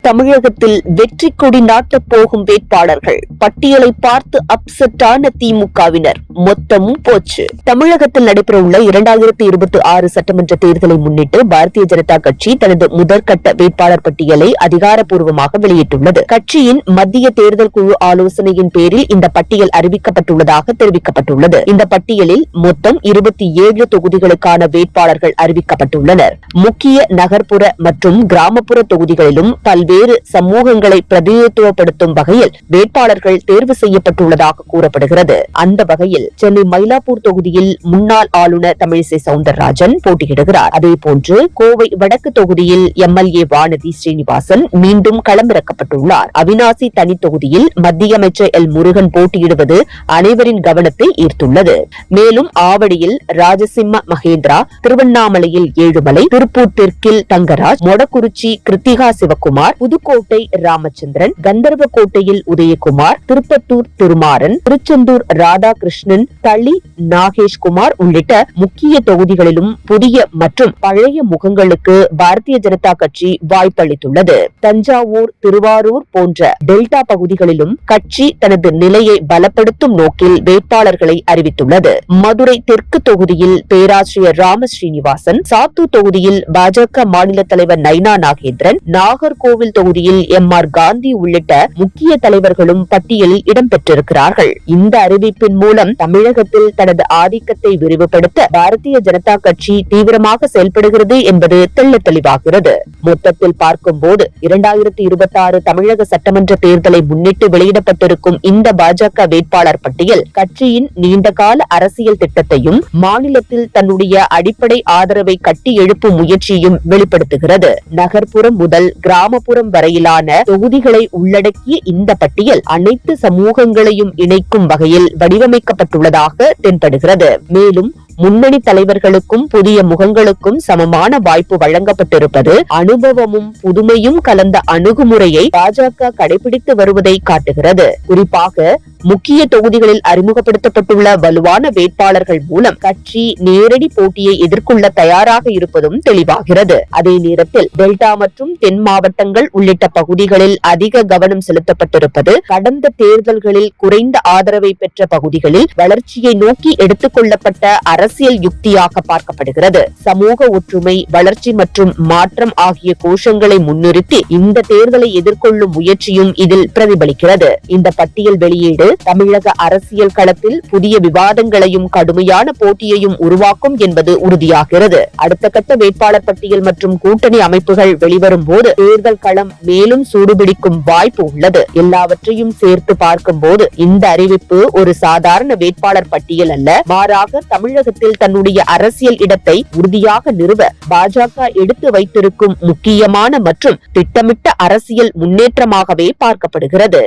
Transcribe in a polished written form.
தமிழகத்தில் வெற்றி கொடி நாட்டப் போகும் வேட்பாளர்கள் பட்டியலை பார்த்து அப்செட்டான திமுகவினர் மொத்தமும் போச்சு. தமிழகத்தில் நடைபெறவுள்ள 2026 சட்டமன்ற தேர்தலை முன்னிட்டு பாரதிய ஜனதா கட்சி தனது முதற்கட்ட வேட்பாளர் பட்டியலை அதிகாரப்பூர்வமாக வெளியிட்டுள்ளது. கட்சியின் மத்திய தேர்தல் குழு ஆலோசனையின் பேரில் இந்த பட்டியல் அறிவிக்கப்பட்டுள்ளதாக தெரிவிக்கப்பட்டுள்ளது. இந்த பட்டியலில் மொத்தம் 27 தொகுதிகளுக்கான வேட்பாளர்கள் அறிவிக்கப்பட்டுள்ளனர். முக்கிய நகர்ப்புற மற்றும் கிராமப்புற தொகுதிகளிலும் பல்வேறு சமூகங்களை பிரதிநிதித்துவப்படுத்தும் வகையில் வேட்பாளர்கள் தேர்வு செய்யப்பட்டுள்ளதாக கூறப்படுகிறது. அந்த வகையில் சென்னை மயிலாப்பூர் தொகுதியில் முன்னாள் ஆளுநர் தமிழிசை சவுந்தரராஜன் போட்டியிடுகிறார். அதேபோன்று கோவை வடக்கு தொகுதியில் எம்எல்ஏ வானதி ஸ்ரீனிவாசன் மீண்டும் களமிறக்கப்பட்டுள்ளார். அவிநாசி தனி தொகுதியில் மத்திய அமைச்சர் எல் முருகன் போட்டியிடுவது அனைவரின் கவனத்தை ஈர்த்துள்ளது. மேலும் ஆவடியில் ராஜசிம்ம மகேந்திரா, திருவண்ணாமலையில் ஏழுமலை, திருப்பூர் தெற்கில் தங்கராஜ், மொடக்குறிச்சி கிருத்திகா சிவக்குமார், புதுக்கோட்டை ராமச்சந்திரன், கந்தர்வக்கோட்டையில் உதயகுமார், திருப்பத்தூர் திருமாறன், திருச்செந்தூர் ராதாகிருஷ்ணன், தளி நாகேஷ்குமார் உள்ளிட்ட முக்கிய தொகுதிகளிலும் புதிய மற்றும் பழைய முகங்களுக்கு பாரதிய ஜனதா கட்சி வாய்ப்பளித்துள்ளது. தஞ்சாவூர், திருவாரூர் போன்ற டெல்டா பகுதிகளிலும் கட்சி தனது நிலையை பலப்படுத்தும் நோக்கில் வேட்பாளர்களை அறிவித்துள்ளது. மதுரை தெற்கு தொகுதியில் பேராசிரியர் ராம ஸ்ரீனிவாசன், சாத்தூர் தொகுதியில் பாஜக மாநில தலைவர் நைனா நாகேந்திரன், நாகர்கோவில் தொகுதியில் எம்.ஆர். காந்தி உள்ளிட்ட முக்கிய தலைவர்களும் பட்டியலில் இடம்பெற்றிருக்கிறார்கள். இந்த அறிவிப்பின் மூலம் தமிழகத்தில் தனது ஆதிக்கத்தை விரிவுபடுத்த பாரதிய ஜனதா கட்சி தீவிரமாக செயல்படுகிறது என்பது தெள்ளத் தெளிவாகிறது. மொத்தத்தில் பார்க்கும்போது 2026 தமிழக சட்டமன்ற தேர்தலை முன்னிட்டு வெளியிடப்பட்டிருக்கும் இந்த பாஜக வேட்பாளர் பட்டியல் கட்சியின் நீண்டகால அரசியல் திட்டத்தையும் மாநிலத்தில் தன்னுடைய அடிப்படை ஆதரவை கட்டி எழுப்பும் முயற்சியையும் வெளிப்படுத்துகிறது. நகர்ப்புறம் முதல் கிராமப்புறம் வரையிலான தொகுதிகளை உள்ளடக்கிய இந்த பட்டியல் அனைத்து சமூகங்களையும் இணைக்கும் வகையில் வடிவமைக்கப்பட்டுள்ளதாக தென்படுகிறது. மேலும் முன்னணி தலைவர்களுக்கும் புதிய முகங்களுக்கும் சமமான வாய்ப்பு வழங்கப்பட்டிருப்பது அனுபவமும் புதுமையும் கலந்த அணுகுமுறையை பாஜக கடைபிடித்து வருவதை காட்டுகிறது. குறிப்பாக முக்கிய தொகுதிகளில் அறிமுகப்படுத்தப்பட்டுள்ள வலுவான வேட்பாளர்கள் மூலம் கட்சி நேரடி போட்டியை எதிர்கொள்ள தயாராக இருப்பதும் தெளிவாகிறது. அதே நேரத்தில் டெல்டா மற்றும் தென் மாவட்டங்கள் உள்ளிட்ட பகுதிகளில் அதிக கவனம் செலுத்தப்பட்டிருப்பது கடந்த தேர்தல்களில் குறைந்த ஆதரவை பெற்ற பகுதிகளில் வளர்ச்சியை நோக்கி எடுத்துக் கொள்ளப்பட்ட அரசியல் யுக்தியாக பார்க்கப்படுகிறது. சமூக ஒற்றுமை, வளர்ச்சி மற்றும் மாற்றம் ஆகிய கோஷங்களை முன்னிறுத்தி இந்த தேர்தலை எதிர்கொள்ளும் முயற்சியும் இதில் பிரதிபலிக்கிறது. இந்த பட்டியல் வெளியீடு தமிழக அரசியல் களத்தில் புதிய விவாதங்களையும் கடுமையான போட்டியையும் உருவாக்கும் என்பது உறுதியாகிறது. அடுத்த கட்ட வேட்பாளர் பட்டியல் மற்றும் கூட்டணி அமைப்புகள் வெளிவரும் போது தேர்தல் களம் மேலும் சூடுபிடிக்கும் வாய்ப்பு உள்ளது. எல்லாவற்றையும் சேர்த்து பார்க்கும் போது இந்த அறிவிப்பு ஒரு சாதாரண வேட்பாளர் பட்டியல் அல்ல, மாறாக தமிழகத்தில் தன்னுடைய அரசியல் இடத்தை உறுதியாக நிறுவ பாஜக எடுத்து வைத்திருக்கும் முக்கியமான மற்றும் திட்டமிட்ட அரசியல் முன்னேற்றமாகவே பார்க்கப்படுகிறது.